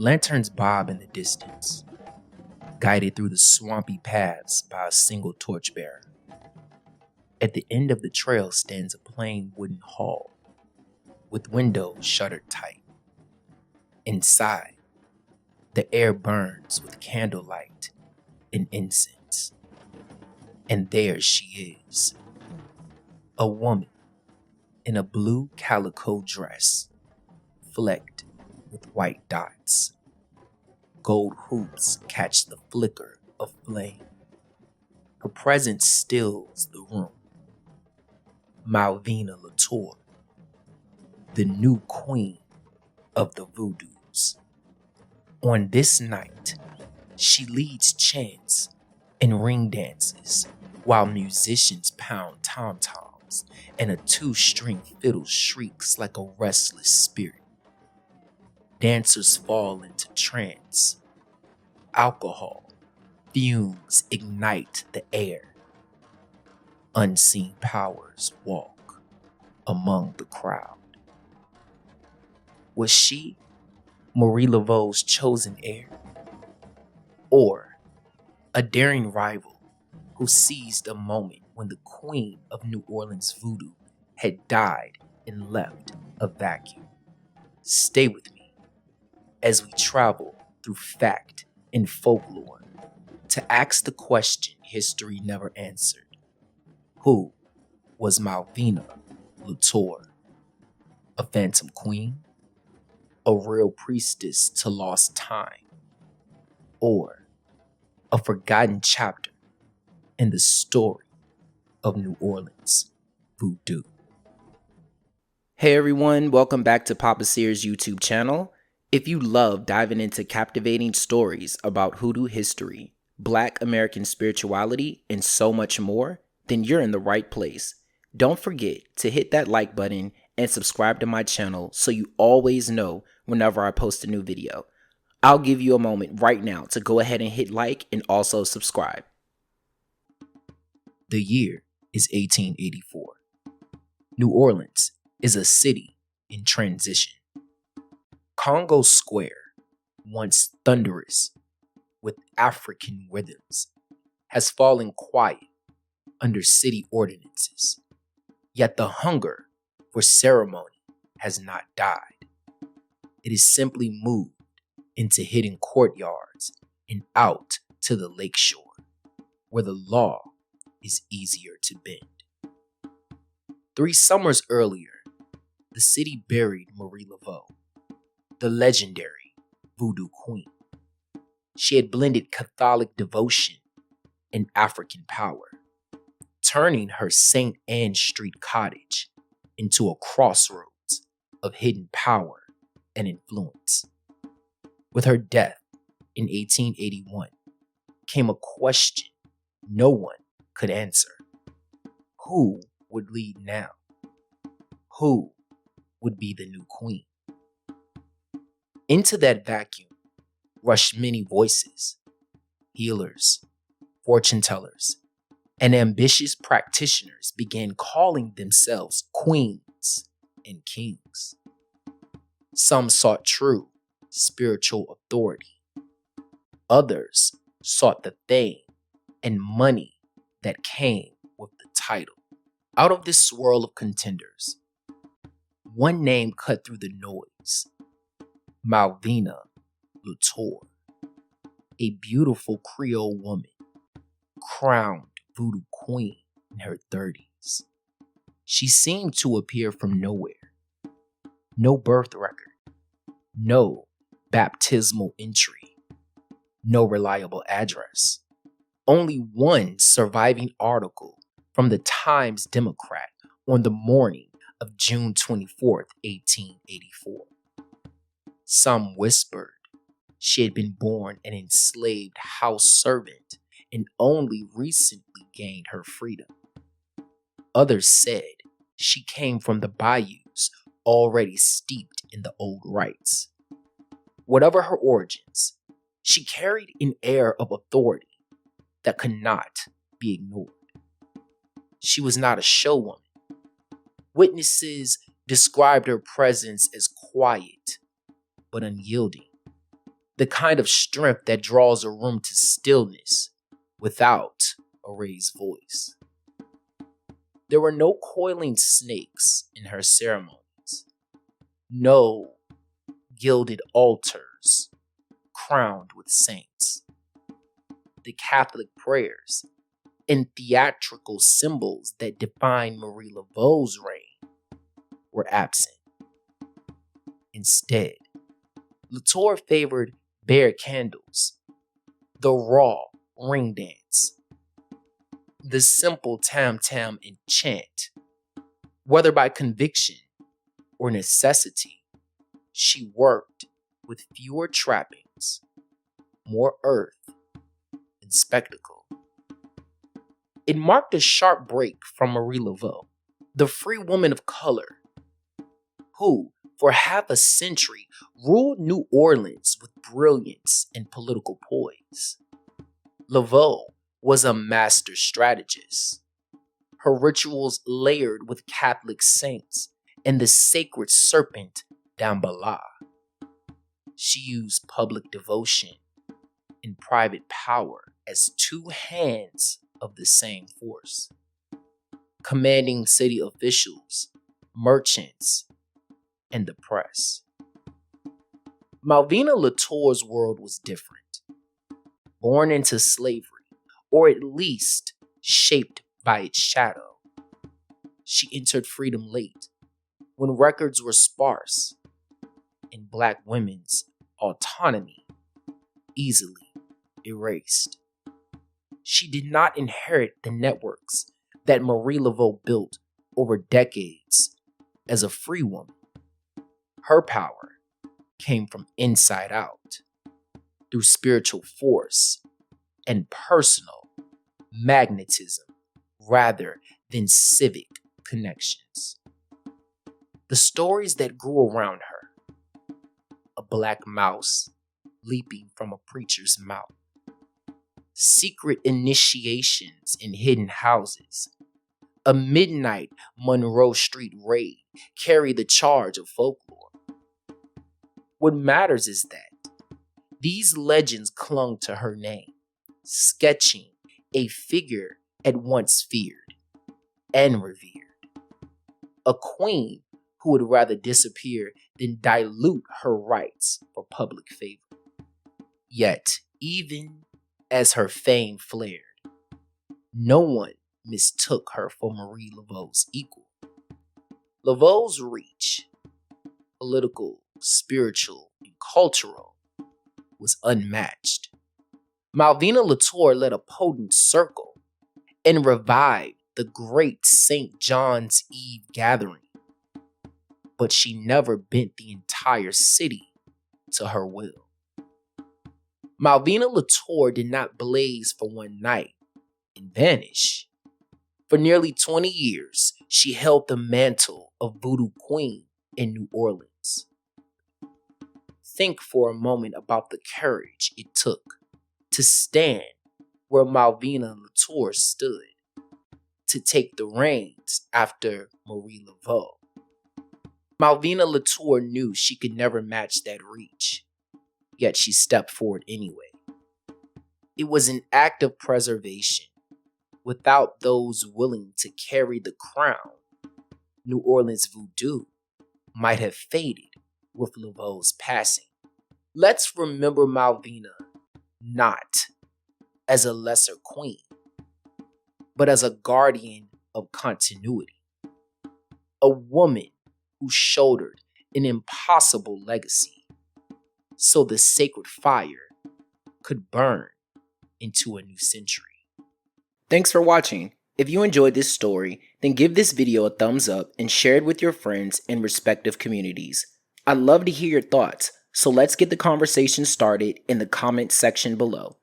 Lanterns bob in the distance, guided through the swampy paths by a single torchbearer. At the end of the trail stands a plain wooden hall, with windows shuttered tight. Inside, the air burns with candlelight and incense. And there she is, a woman in a blue calico dress, flecked with white dots. Gold hoops catch the flicker of flame. Her presence stills the room. Malvina Latour, the new queen of the Voodoos. On this night, she leads chants and ring dances while musicians pound tom-toms and a two-string fiddle shrieks like a restless spirit. Dancers fall into trance. Alcohol fumes ignite the air. Unseen powers walk among the crowd. Was she Marie Laveau's chosen heir? Or a daring rival who seized a moment when the queen of New Orleans Voodoo had died and left a vacuum? Stay with me as we travel through fact and folklore to ask the question history never answered. Who was Malvina Latour? A phantom queen? A real priestess to lost time? Or a forgotten chapter in the story of New Orleans Voodoo? Hey everyone, welcome back to Papaseer's YouTube channel. If you love diving into captivating stories about hoodoo history, Black American spirituality, and so much more, then you're in the right place. Don't forget to hit that like button and subscribe to my channel so you always know whenever I post a new video. I'll give you a moment right now to go ahead and hit like and also subscribe. The year is 1884. New Orleans is a city in transition. Congo Square, once thunderous with African rhythms, has fallen quiet under city ordinances. Yet the hunger for ceremony has not died. It is simply moved into hidden courtyards and out to the lakeshore, where the law is easier to bend. 3 summers earlier, the city buried Marie Laveau, the legendary voodoo queen. She had blended Catholic devotion and African power, turning her St. Anne Street cottage into a crossroads of hidden power and influence. With her death in 1881 came a question no one could answer. Who would lead now? Who would be the new queen? Into that vacuum rushed many voices, healers, fortune tellers, and ambitious practitioners began calling themselves queens and kings. Some sought true spiritual authority. Others sought the fame and money that came with the title. Out of this swirl of contenders, one name cut through the noise: Malvina Latour, a beautiful Creole woman, crowned voodoo queen in her 30s. She seemed to appear from nowhere. No birth record, no baptismal entry, no reliable address. Only one surviving article from the Times Democrat on the morning of June 24th, 1884. Some whispered she had been born an enslaved house servant and only recently gained her freedom. Others said she came from the bayous already steeped in the old rites. Whatever her origins, she carried an air of authority that could not be ignored. She was not a showwoman. Witnesses described her presence as quiet but unyielding, the kind of strength that draws a room to stillness without a raised voice. There were no coiling snakes in her ceremonies, no gilded altars crowned with saints. The Catholic prayers and theatrical symbols that define Marie Laveau's reign were absent. Instead, Latour favored bare candles, the raw ring dance, the simple tam-tam and chant. Whether by conviction or necessity, she worked with fewer trappings, more earth and spectacle. It marked a sharp break from Marie Laveau, the free woman of color, who, for half a century, ruled New Orleans with brilliance and political poise. Laveau was a master strategist, her rituals layered with Catholic saints and the sacred serpent Damballa. She used public devotion and private power as two hands of the same force, commanding city officials, merchants, and the press. Malvina Latour's world was different. Born into slavery, or at least shaped by its shadow, she entered freedom late, when records were sparse and Black women's autonomy easily erased. She did not inherit the networks that Marie Laveau built over decades as a free woman. Her power came from inside out, through spiritual force and personal magnetism rather than civic connections. The stories that grew around her, a black mouse leaping from a preacher's mouth, secret initiations in hidden houses, a midnight Monroe Street raid carry the charge of folklore. What matters is that these legends clung to her name, sketching a figure at once feared and revered, a queen who would rather disappear than dilute her rights for public favor. Yet, even as her fame flared, no one mistook her for Marie Laveau's equal. Laveau's reach, political, spiritual, and cultural, was unmatched. Malvina Latour led a potent circle and revived the great St. John's Eve gathering, but she never bent the entire city to her will. Malvina Latour did not blaze for one night and vanish. For nearly 20 years, she held the mantle of Voodoo Queen in New Orleans. Think for a moment about the courage it took to stand where Malvina Latour stood, to take the reins after Marie Laveau. Malvina Latour knew she could never match that reach, yet she stepped forward anyway. It was an act of preservation. Without those willing to carry the crown, New Orleans Voodoo might have faded with Laveau's passing. Let's remember Malvina not as a lesser queen, but as a guardian of continuity, a woman who shouldered an impossible legacy so the sacred fire could burn into a new century. Thanks for watching. If you enjoyed this story, then give this video a thumbs up and share it with your friends in respective communities. I'd love to hear your thoughts, so let's get the conversation started in the comments section below.